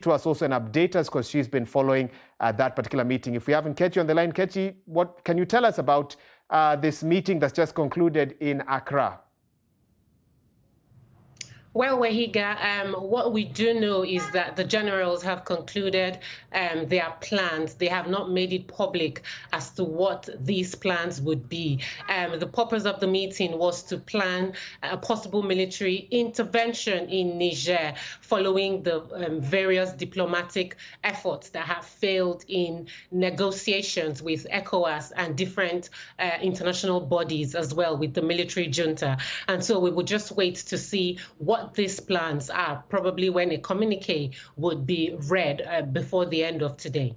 to us also and update us, because she's been following that particular meeting. If we haven't Kechi on the line, Kechi, what can you tell us about this meeting that's just concluded in Accra? Well, Wahiga, what we do know is that the generals have concluded their plans. They have not made it public as to what these plans would be. The purpose of the meeting was to plan a possible military intervention in Niger following the various diplomatic efforts that have failed in negotiations with ECOWAS and different international bodies as well with the military junta. And so we would just wait to see what these plans are, probably when a communique would be read before the end of today.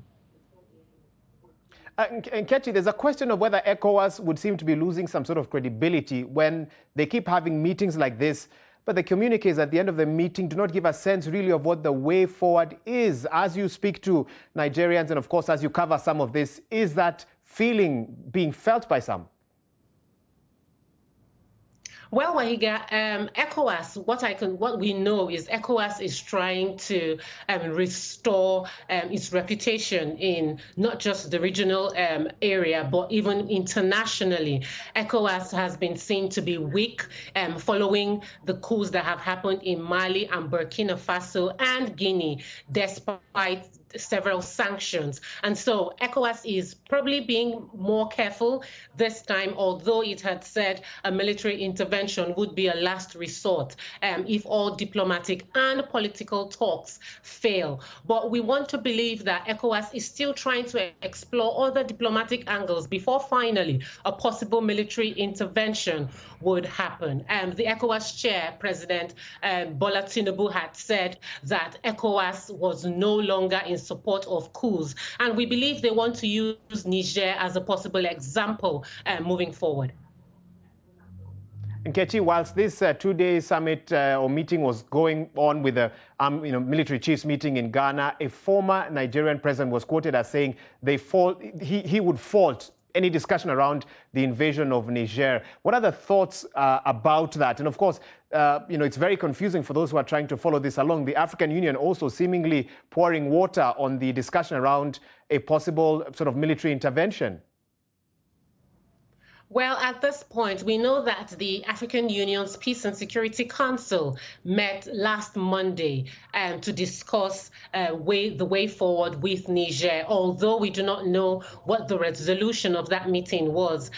And Kechi, there's a question of whether ECOWAS would seem to be losing some sort of credibility when they keep having meetings like this, but the communiques at the end of the meeting do not give a sense really of what the way forward is. As you speak to Nigerians, and of course as you cover some of this, is that feeling being felt by some? Well, Wahiga, ECOWAS, what we know is ECOWAS is trying to restore its reputation in not just the regional area, but even internationally. ECOWAS has been seen to be weak following the coups that have happened in Mali and Burkina Faso and Guinea, despite several sanctions. And so ECOWAS is probably being more careful this time, although it had said a military intervention would be a last resort if all diplomatic and political talks fail. But we want to believe that ECOWAS is still trying to explore other diplomatic angles before finally a possible military intervention would happen. The ECOWAS chair, President Bola Tinubu, had said that ECOWAS was no longer in support of coups, and we believe they want to use Niger as a possible example moving forward. And Kechi, whilst this two-day summit or meeting was going on with the military chiefs meeting in Ghana, a former Nigerian president was quoted as saying he would fault any discussion around the invasion of Niger. What are the thoughts about that? And of course, it's very confusing for those who are trying to follow this along. The African Union also seemingly pouring water on the discussion around a possible sort of military intervention. Well, at this point, we know that the African Union's Peace and Security Council met last Monday to discuss the way forward with Niger, although we do not know what the resolution of that meeting was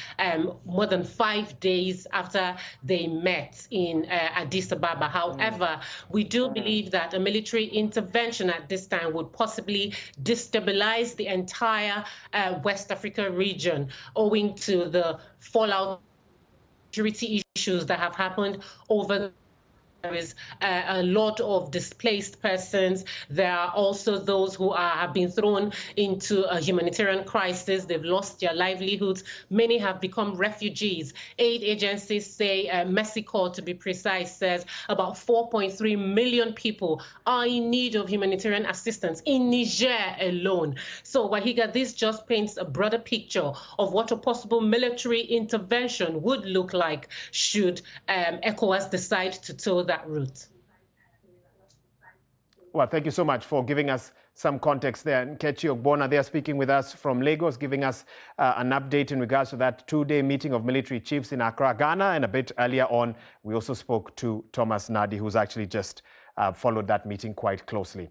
more than 5 days after they met in Addis Ababa. However, we do believe that a military intervention at this time would possibly destabilize the entire West Africa region owing to the fallout security issues that have happened over. There is a lot of displaced persons. There are also those who have been thrown into a humanitarian crisis. They've lost their livelihoods. Many have become refugees. Aid agencies say, Mercy Corps to be precise, says about 4.3 million people are in need of humanitarian assistance in Niger alone. So, Wahiga, this just paints a broader picture of what a possible military intervention would look like should ECOWAS decide to toe that route. Well, thank you so much for giving us some context there. And Kechi Ogbonna, they are speaking with us from Lagos, giving us an update in regards to that two-day meeting of military chiefs in Accra, Ghana. And a bit earlier on, we also spoke to Thomas Nadi, who's actually just followed that meeting quite closely.